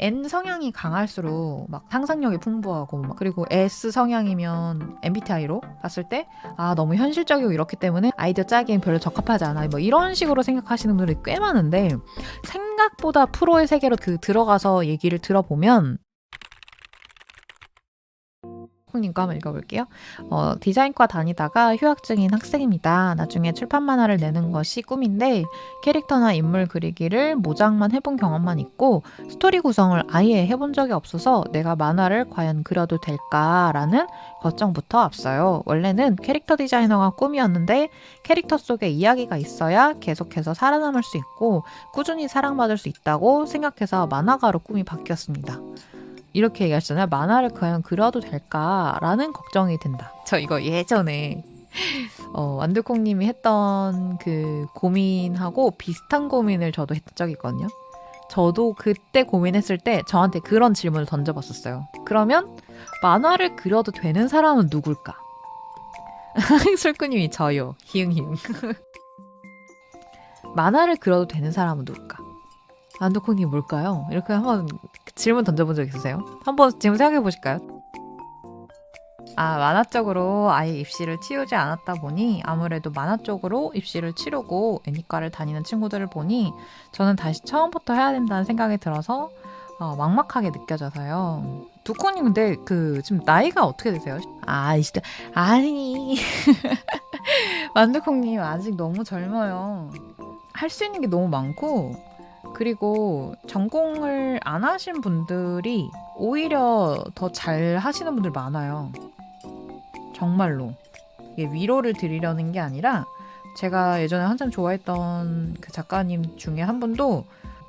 N 성향이 강할수록 막 상상력이 풍부하고 그리고 S 성향이면 MBTI로 봤을 때 너무 현실적이고 이렇기 때문에 아이디어 짜기엔 별로 적합하지 않아 뭐 이런 식으로 생각하시는 분들이 꽤 많은데 생각보다 프로의 세계로 들어가서 얘기를 들어보면 콩님거 한번 읽어볼게요. 디자인과 다니다가 휴학 중인 학생입니다. 나중에 출판 만화를 내는 것이 꿈인데 캐릭터나 인물 그리기를 모작만 해본 경험만 있고 스토리 구성을 아예 해본 적이 없어서 내가 만화를 과연 그려도 될까라는 걱정부터 앞서요. 원래는 캐릭터 디자이너가 꿈이었는데 캐릭터 속에 이야기가 있어야 계속해서 살아남을 수 있고 꾸준히 사랑받을 수 있다고 생각해서 만화가로 꿈이 바뀌었습니다. 이렇게 얘기하시잖아요. 만화를 과연 그려도 될까라는 걱정이 든다. 저 이거 예전에 완두콩님이 했던 그 고민하고 비슷한 고민을 저도 했던 적이 있거든요. 저도 그때 고민했을 때 저한테 그런 질문을 던져봤었어요. 그러면 만화를 그려도 되는 사람은 누굴까? 술꾸님이 저요. 히응히응. 만화를 그려도 되는 사람은 누굴까? 완두콩님 뭘까요? 이렇게 한번 질문 던져본 적 있으세요? 한번 지금 생각해 보실까요? 만화 쪽으로 아예 입시를 치우지 않았다 보니 아무래도 만화 쪽으로 입시를 치르고 애니과를 다니는 친구들을 보니 저는 다시 처음부터 해야 된다는 생각이 들어서 막막하게 느껴져서요. 두코님 근데 지금 나이가 어떻게 되세요? 진짜 아니 완두콩님 아직 너무 젊어요. 할 수 있는 게 너무 많고 그리고 전공을 안 하신 분들이 오히려 더 잘 하시는 분들 많아요. 정말로. 이게 위로를 드리려는 게 아니라 제가 예전에 한참 좋아했던 그 작가님 중에 한 분도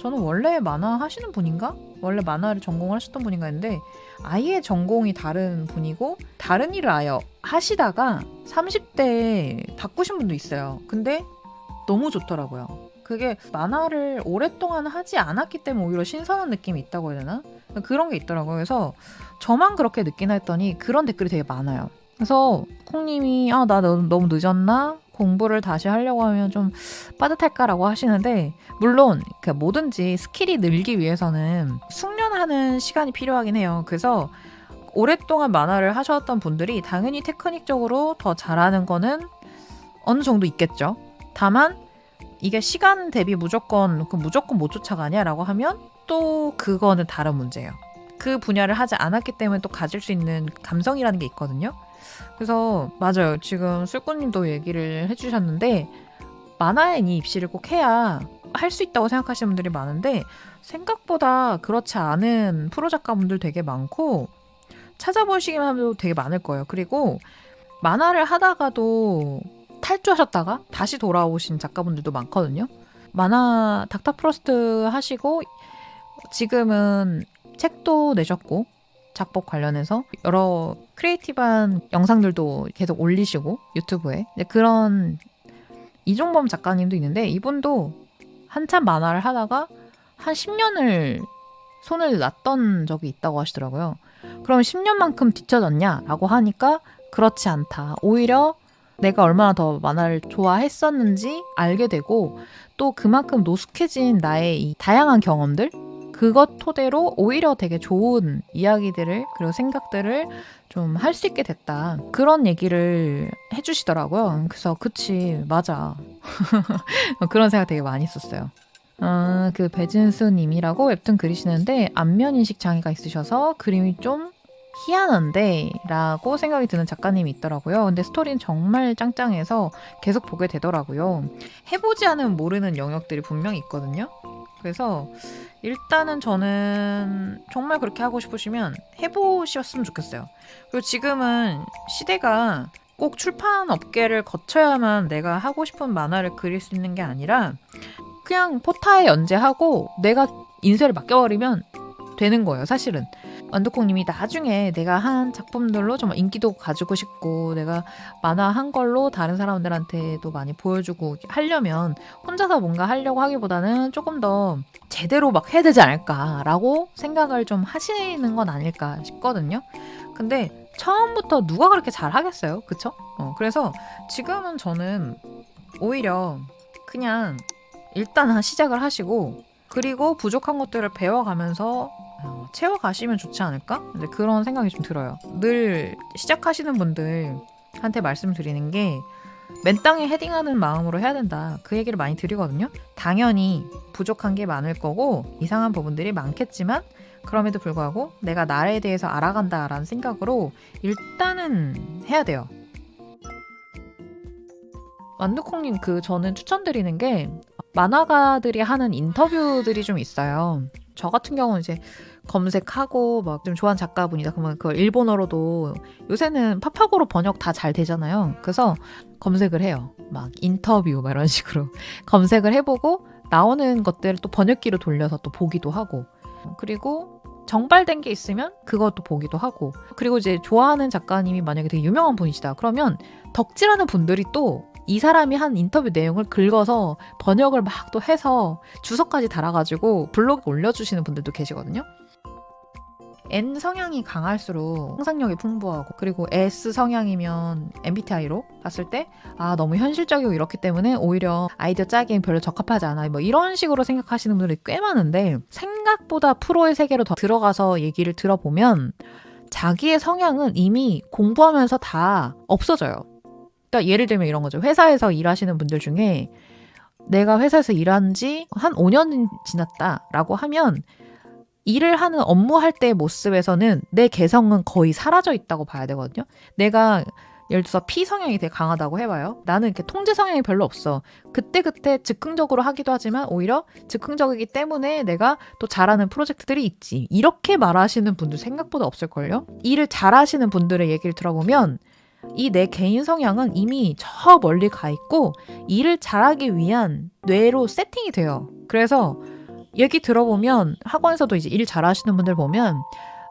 저는 원래 만화 하시는 분인가? 원래 만화를 전공을 하셨던 분인가 했는데 아예 전공이 다른 분이고 다른 일을 아예 하시다가 30대에 바꾸신 분도 있어요. 근데 너무 좋더라고요. 그게 만화를 오랫동안 하지 않았기 때문에 오히려 신선한 느낌이 있다고 해야 되나? 그런 게 있더라고요. 그래서 저만 그렇게 느끼나 했더니 그런 댓글이 되게 많아요. 그래서 콩님이 나 너무 늦었나? 공부를 다시 하려고 하면 좀 빠듯할까라고 하시는데 물론 뭐든지 스킬이 늘기 위해서는 숙련하는 시간이 필요하긴 해요. 그래서 오랫동안 만화를 하셨던 분들이 당연히 테크닉적으로 더 잘하는 거는 어느 정도 있겠죠. 다만 이게 시간 대비 무조건 못 쫓아가냐 라고 하면 또 그거는 다른 문제예요. 그 분야를 하지 않았기 때문에 또 가질 수 있는 감성이라는 게 있거든요. 그래서 맞아요. 지금 술꾼님도 얘기를 해주셨는데 만화에 입시를 꼭 해야 할 수 있다고 생각하시는 분들이 많은데 생각보다 그렇지 않은 프로 작가분들 되게 많고 찾아보시기만 하면 되게 많을 거예요. 그리고 만화를 하다가도 탈주하셨다가 다시 돌아오신 작가분들도 많거든요. 만화 닥터프로스트 하시고 지금은 책도 내셨고 작법 관련해서 여러 크리에이티브한 영상들도 계속 올리시고 유튜브에 그런 이종범 작가님도 있는데 이분도 한참 만화를 하다가 한 10년을 손을 놨던 적이 있다고 하시더라고요. 그럼 10년만큼 뒤쳐졌냐라고 하니까 그렇지 않다. 오히려 내가 얼마나 더 만화를 좋아했었는지 알게 되고 또 그만큼 노숙해진 나의 이 다양한 경험들 그것 토대로 오히려 되게 좋은 이야기들을 그리고 생각들을 좀 할 수 있게 됐다. 그런 얘기를 해주시더라고요. 그래서 그치 맞아. 그런 생각 되게 많이 했었어요. 그 배진수 님이라고 웹툰 그리시는데 안면인식 장애가 있으셔서 그림이 좀 희한한데 라고 생각이 드는 작가님이 있더라고요. 근데 스토리는 정말 짱짱해서 계속 보게 되더라고요. 해보지 않으면 모르는 영역들이 분명히 있거든요. 그래서 일단은 저는 정말 그렇게 하고 싶으시면 해보셨으면 좋겠어요. 그리고 지금은 시대가 꼭 출판 업계를 거쳐야만 내가 하고 싶은 만화를 그릴 수 있는 게 아니라 그냥 포타에 연재하고 내가 인쇄를 맡겨버리면 되는 거예요, 사실은. 완두콩님이 나중에 내가 한 작품들로 좀 인기도 가지고 싶고 내가 만화 한 걸로 다른 사람들한테도 많이 보여주고 하려면 혼자서 뭔가 하려고 하기보다는 조금 더 제대로 막 해야 되지 않을까라고 생각을 좀 하시는 건 아닐까 싶거든요. 근데 처음부터 누가 그렇게 잘 하겠어요? 그쵸? 그래서 지금은 저는 오히려 그냥 일단 시작을 하시고 그리고 부족한 것들을 배워가면서 채워가시면 좋지 않을까? 이제 그런 생각이 좀 들어요. 늘 시작하시는 분들한테 말씀드리는 게 맨땅에 헤딩하는 마음으로 해야 된다. 그 얘기를 많이 드리거든요. 당연히 부족한 게 많을 거고 이상한 부분들이 많겠지만 그럼에도 불구하고 내가 나에 대해서 알아간다라는 생각으로 일단은 해야 돼요. 완두콩님 저는 추천드리는 게 만화가들이 하는 인터뷰들이 좀 있어요. 저 같은 경우는 이제 검색하고 막 좀 좋아하는 작가분이다 그러면 그걸 일본어로도 요새는 파파고로 번역 다 잘 되잖아요. 그래서 검색을 해요. 막 인터뷰 막 이런 식으로 검색을 해보고 나오는 것들을 또 번역기로 돌려서 또 보기도 하고 그리고 정발된 게 있으면 그것도 보기도 하고 그리고 이제 좋아하는 작가님이 만약에 되게 유명한 분이시다 그러면 덕질하는 분들이 또 이 사람이 한 인터뷰 내용을 긁어서 번역을 막 또 해서 주석까지 달아가지고 블로그에 올려주시는 분들도 계시거든요. N 성향이 강할수록 상상력이 풍부하고 그리고 S 성향이면 MBTI로 봤을 때 너무 현실적이고 이렇기 때문에 오히려 아이디어 짜기엔 별로 적합하지 않아 뭐 이런 식으로 생각하시는 분들이 꽤 많은데 생각보다 프로의 세계로 더 들어가서 얘기를 들어보면 자기의 성향은 이미 공부하면서 다 없어져요. 그러니까 예를 들면 이런 거죠. 회사에서 일하시는 분들 중에 내가 회사에서 일한 지 한 5년 지났다라고 하면 일을 하는 업무할 때의 모습에서는 내 개성은 거의 사라져 있다고 봐야 되거든요. 내가 예를 들어서 P 성향이 되게 강하다고 해봐요. 나는 이렇게 통제 성향이 별로 없어. 그때그때 즉흥적으로 하기도 하지만 오히려 즉흥적이기 때문에 내가 또 잘하는 프로젝트들이 있지. 이렇게 말하시는 분들 생각보다 없을걸요. 일을 잘하시는 분들의 얘기를 들어보면 이 내 개인 성향은 이미 저 멀리 가 있고 일을 잘하기 위한 뇌로 세팅이 돼요. 그래서 얘기 들어보면 학원에서도 이제 일 잘하시는 분들 보면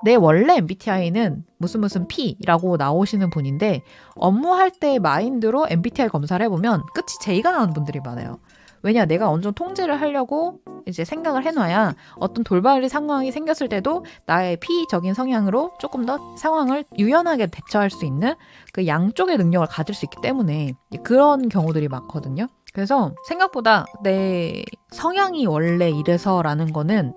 내 원래 MBTI는 무슨 P라고 나오시는 분인데 업무할 때의 마인드로 MBTI 검사를 해보면 끝이 J가 나오는 분들이 많아요. 왜냐 내가 어느 정도 통제를 하려고 이제 생각을 해놔야 어떤 돌발 상황이 생겼을 때도 나의 P적인 성향으로 조금 더 상황을 유연하게 대처할 수 있는 그 양쪽의 능력을 가질 수 있기 때문에 그런 경우들이 많거든요. 그래서 생각보다 내 성향이 원래 이래서라는 거는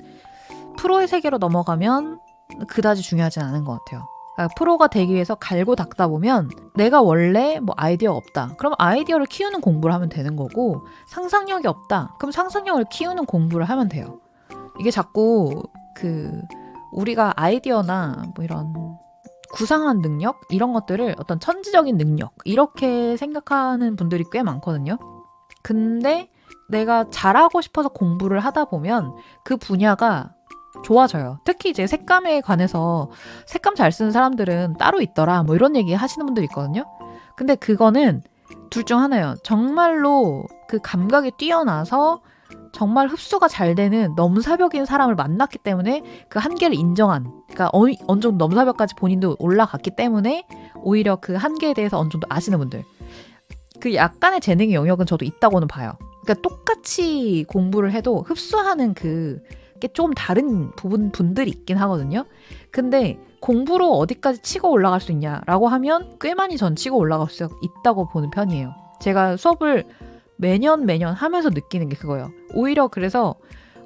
프로의 세계로 넘어가면 그다지 중요하진 않은 것 같아요. 그러니까 프로가 되기 위해서 갈고 닦다 보면 내가 원래 뭐 아이디어가 없다. 그럼 아이디어를 키우는 공부를 하면 되는 거고 상상력이 없다. 그럼 상상력을 키우는 공부를 하면 돼요. 이게 자꾸 우리가 아이디어나 뭐 이런 구상한 능력 이런 것들을 어떤 천지적인 능력 이렇게 생각하는 분들이 꽤 많거든요. 근데 내가 잘하고 싶어서 공부를 하다 보면 그 분야가 좋아져요. 특히 이제 색감에 관해서 색감 잘 쓰는 사람들은 따로 있더라 뭐 이런 얘기 하시는 분들 있거든요. 근데 그거는 둘 중 하나예요. 정말로 그 감각이 뛰어나서 정말 흡수가 잘 되는 넘사벽인 사람을 만났기 때문에 그 한계를 인정한 그러니까 어느 정도 넘사벽까지 본인도 올라갔기 때문에 오히려 그 한계에 대해서 어느 정도 아시는 분들 그 약간의 재능의 영역은 저도 있다고는 봐요. 그러니까 똑같이 공부를 해도 흡수하는 그게 좀 다른 분들이 있긴 하거든요. 근데 공부로 어디까지 치고 올라갈 수 있냐라고 하면 꽤 많이 전 치고 올라갈 수 있다고 보는 편이에요. 제가 수업을 매년 하면서 느끼는 게 그거예요. 오히려 그래서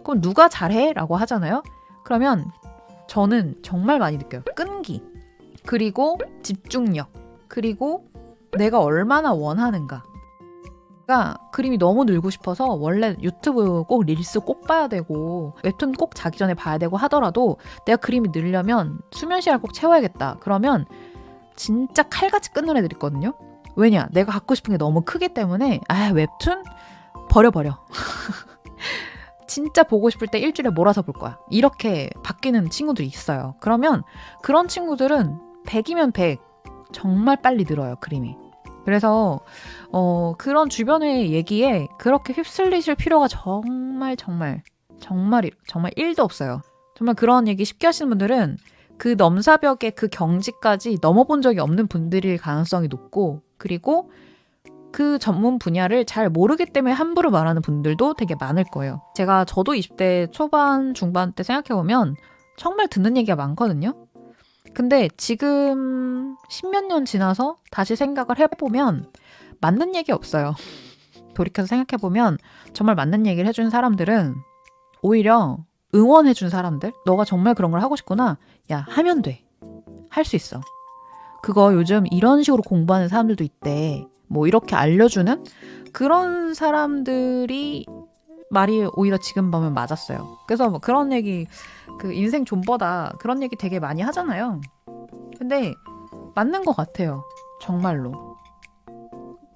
그럼 누가 잘해? 라고 하잖아요. 그러면 저는 정말 많이 느껴요. 끈기, 그리고 집중력, 그리고 내가 얼마나 원하는가. 그림이 너무 늘고 싶어서 원래 유튜브 꼭 릴스 꼭 봐야 되고 웹툰 꼭 자기 전에 봐야 되고 하더라도 내가 그림이 늘려면 수면 시간을 꼭 채워야겠다. 그러면 진짜 칼같이 끊는 애들 있거든요. 왜냐? 내가 갖고 싶은 게 너무 크기 때문에 웹툰? 버려. 진짜 보고 싶을 때 일주일에 몰아서 볼 거야. 이렇게 바뀌는 친구들이 있어요. 그러면 그런 친구들은 100이면 100 정말 빨리 늘어요. 그림이. 그래서 그런 주변의 얘기에 그렇게 휩쓸리실 필요가 정말 1도 없어요. 정말 그런 얘기 쉽게 하시는 분들은 그 넘사벽의 그 경지까지 넘어본 적이 없는 분들일 가능성이 높고 그리고 그 전문 분야를 잘 모르기 때문에 함부로 말하는 분들도 되게 많을 거예요. 저도 20대 초반, 중반 때 생각해보면 정말 듣는 얘기가 많거든요. 근데 지금 10몇 년 지나서 다시 생각을 해보면 맞는 얘기 없어요. 돌이켜서 생각해보면 정말 맞는 얘기를 해준 사람들은 오히려 응원해준 사람들, 너가 정말 그런 걸 하고 싶구나. 야, 하면 돼. 할 수 있어. 그거 요즘 이런 식으로 공부하는 사람들도 있대. 뭐 이렇게 알려주는 그런 사람들이 말이 오히려 지금 보면 맞았어요. 그래서 뭐 그런 얘기, 그 인생 존버다 그런 얘기 되게 많이 하잖아요. 근데 맞는 것 같아요. 정말로.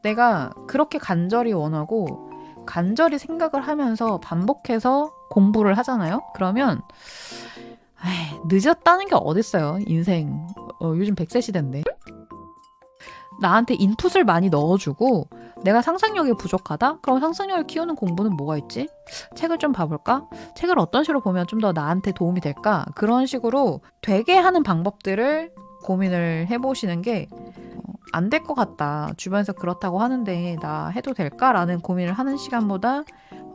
내가 그렇게 간절히 원하고 간절히 생각을 하면서 반복해서 공부를 하잖아요. 그러면 늦었다는 게 어딨어요. 인생 요즘 100세 시대인데. 나한테 인풋을 많이 넣어주고 내가 상상력이 부족하다? 그럼 상상력을 키우는 공부는 뭐가 있지? 책을 좀 봐볼까? 책을 어떤 식으로 보면 좀 더 나한테 도움이 될까? 그런 식으로 되게 하는 방법들을 고민을 해보시는 게 안 될 것 같다. 주변에서 그렇다고 하는데 나 해도 될까라는 고민을 하는 시간보다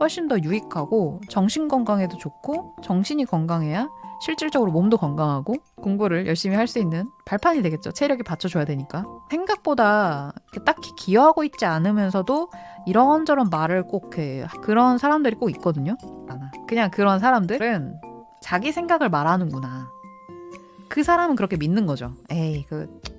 훨씬 더 유익하고 정신 건강에도 좋고 정신이 건강해야 실질적으로 몸도 건강하고 공부를 열심히 할 수 있는 발판이 되겠죠. 체력이 받쳐줘야 되니까. 생각보다 딱히 기여하고 있지 않으면서도 이런저런 말을 꼭 해. 그런 사람들이 꼭 있거든요. 그냥 그런 사람들은 자기 생각을 말하는구나. 그 사람은 그렇게 믿는 거죠. 에이,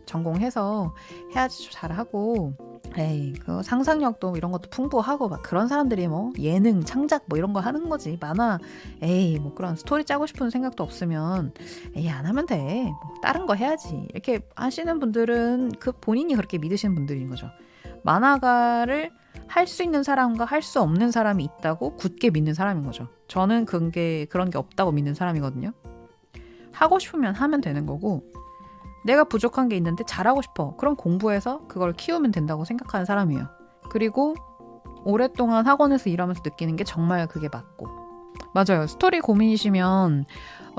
전공해서 해야지 잘하고, 에이, 상상력도 이런 것도 풍부하고, 막 그런 사람들이 뭐 예능, 창작 뭐 이런 거 하는 거지. 만화, 에이, 뭐 그런 스토리 짜고 싶은 생각도 없으면, 에이, 안 하면 돼. 뭐 다른 거 해야지. 이렇게 하시는 분들은 본인이 그렇게 믿으시는 분들인 거죠. 만화가를 할 수 있는 사람과 할 수 없는 사람이 있다고 굳게 믿는 사람인 거죠. 저는 그런 게 없다고 믿는 사람이거든요. 하고 싶으면 하면 되는 거고, 내가 부족한 게 있는데 잘하고 싶어. 그럼 공부해서 그걸 키우면 된다고 생각하는 사람이에요. 그리고 오랫동안 학원에서 일하면서 느끼는 게 정말 그게 맞고. 맞아요. 스토리 고민이시면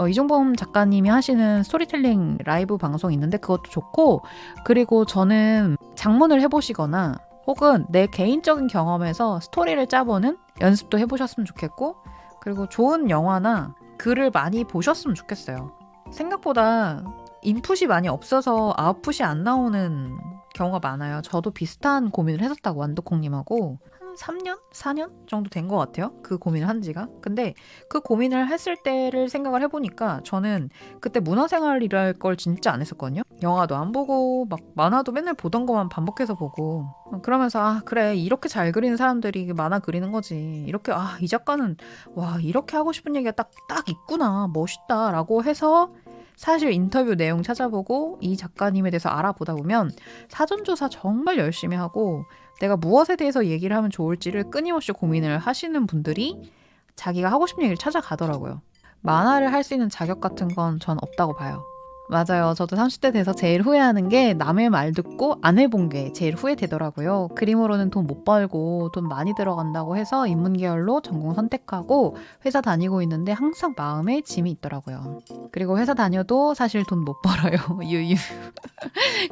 이종범 작가님이 하시는 스토리텔링 라이브 방송 있는데 그것도 좋고, 그리고 저는 장문을 해보시거나 혹은 내 개인적인 경험에서 스토리를 짜보는 연습도 해보셨으면 좋겠고, 그리고 좋은 영화나 글을 많이 보셨으면 좋겠어요. 생각보다 인풋이 많이 없어서 아웃풋이 안 나오는 경우가 많아요. 저도 비슷한 고민을 했었다고, 완두콩님하고. 한 3년? 4년 정도 된 것 같아요. 그 고민을 한 지가. 근데 그 고민을 했을 때를 생각을 해보니까 저는 그때 문화생활이랄 걸 진짜 안 했었거든요. 영화도 안 보고 막 만화도 맨날 보던 것만 반복해서 보고, 그러면서 그래, 이렇게 잘 그리는 사람들이 만화 그리는 거지. 이렇게 이 작가는 와, 이렇게 하고 싶은 얘기가 딱 있구나. 멋있다 라고 해서 사실 인터뷰 내용 찾아보고 이 작가님에 대해서 알아보다 보면 사전조사 정말 열심히 하고 내가 무엇에 대해서 얘기를 하면 좋을지를 끊임없이 고민을 하시는 분들이 자기가 하고 싶은 얘기를 찾아가더라고요. 만화를 할 수 있는 자격 같은 건 전 없다고 봐요. 맞아요. 저도 30대 돼서 제일 후회하는 게 남의 말 듣고 안 해본 게 제일 후회되더라고요. 그림으로는 돈 못 벌고 돈 많이 들어간다고 해서 인문계열로 전공 선택하고 회사 다니고 있는데 항상 마음에 짐이 있더라고요. 그리고 회사 다녀도 사실 돈 못 벌어요. 유유.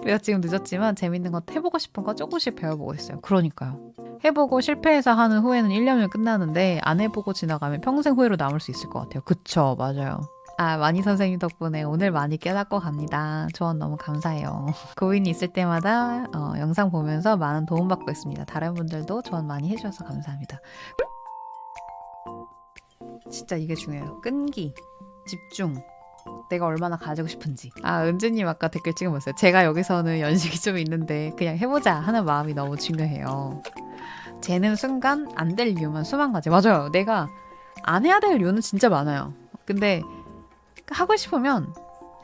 그래서 지금 늦었지만 재밌는 거 해보고 싶은 거 조금씩 배워보고 있어요. 그러니까요. 해보고 실패해서 하는 후회는 1년을 끝나는데 안 해보고 지나가면 평생 후회로 남을 수 있을 것 같아요. 그쵸? 맞아요. 마니 선생님 덕분에 오늘 많이 깨닫고 갑니다. 조언 너무 감사해요. 고민이 있을 때마다 영상 보면서 많은 도움받고 있습니다. 다른 분들도 조언 많이 해주셔서 감사합니다. 진짜 이게 중요해요. 끈기, 집중. 내가 얼마나 가지고 싶은지. 은지님 아까 댓글 찍어봤어요. 제가 여기서는 연식이 좀 있는데 그냥 해보자 하는 마음이 너무 중요해요. 재는 순간 안 될 이유만 수만 가지. 맞아요. 내가 안 해야 될 이유는 진짜 많아요. 근데 하고 싶으면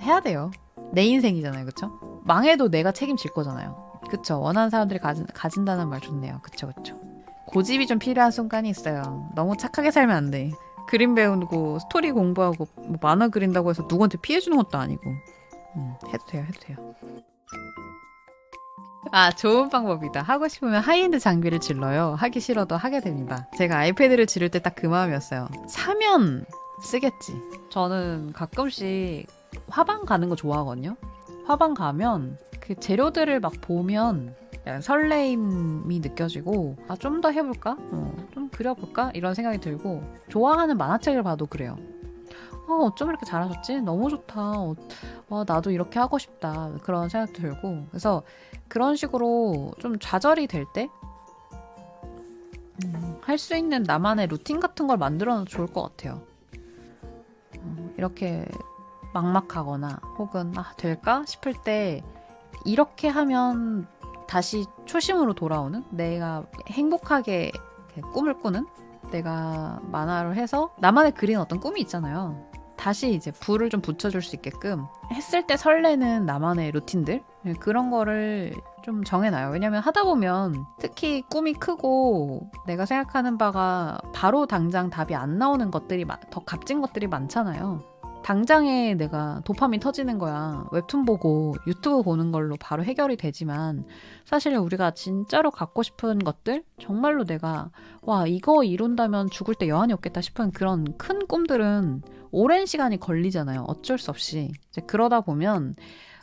해야 돼요. 내 인생이잖아요. 그쵸? 망해도 내가 책임질 거잖아요. 그쵸? 원하는 사람들이 가진다는 말 좋네요. 그쵸? 고집이 좀 필요한 순간이 있어요. 너무 착하게 살면 안 돼. 그림 배우고 스토리 공부하고 뭐 만화 그린다고 해서 누구한테 피해주는 것도 아니고. 해도 돼요. 좋은 방법이다. 하고 싶으면 하이엔드 장비를 질러요. 하기 싫어도 하게 됩니다. 제가 아이패드를 지를 때 딱 그 마음이었어요. 사면 쓰겠지. 저는 가끔씩 화방 가는 거 좋아하거든요. 화방 가면 그 재료들을 막 보면 약간 설레임이 느껴지고 좀 더 해볼까? 좀 그려볼까? 이런 생각이 들고, 좋아하는 만화책을 봐도 그래요. 어쩜 이렇게 잘하셨지? 너무 좋다. 나도 이렇게 하고 싶다. 그런 생각도 들고, 그래서 그런 식으로 좀 좌절이 될 때 할 수 있는 나만의 루틴 같은 걸 만들어 놓으면 좋을 것 같아요. 이렇게 막막하거나 혹은 될까 싶을 때 이렇게 하면 다시 초심으로 돌아오는, 내가 행복하게 꿈을 꾸는, 내가 만화를 해서 나만의 그린 어떤 꿈이 있잖아요. 다시 이제 불을 좀 붙여줄 수 있게끔 했을 때 설레는 나만의 루틴들, 그런 거를 좀 정해놔요. 왜냐면 하다 보면 특히 꿈이 크고 내가 생각하는 바가 바로 당장 답이 안 나오는 것들이 더 값진 것들이 많잖아요. 당장에 내가 도파민 터지는 거야. 웹툰 보고 유튜브 보는 걸로 바로 해결이 되지만 사실 우리가 진짜로 갖고 싶은 것들, 정말로 내가 이거 이룬다면 죽을 때 여한이 없겠다 싶은 그런 큰 꿈들은 오랜 시간이 걸리잖아요. 어쩔 수 없이. 이제 그러다 보면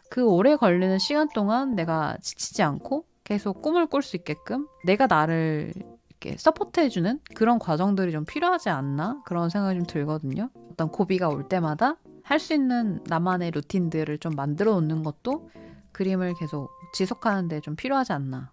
그 오래 걸리는 시간 동안 내가 지치지 않고 계속 꿈을 꿀 수 있게끔 내가 나를 이렇게 서포트해주는 그런 과정들이 좀 필요하지 않나? 그런 생각이 좀 들거든요. 어떤 고비가 올 때마다 할 수 있는 나만의 루틴들을 좀 만들어 놓는 것도 그림을 계속 지속하는 데 좀 필요하지 않나.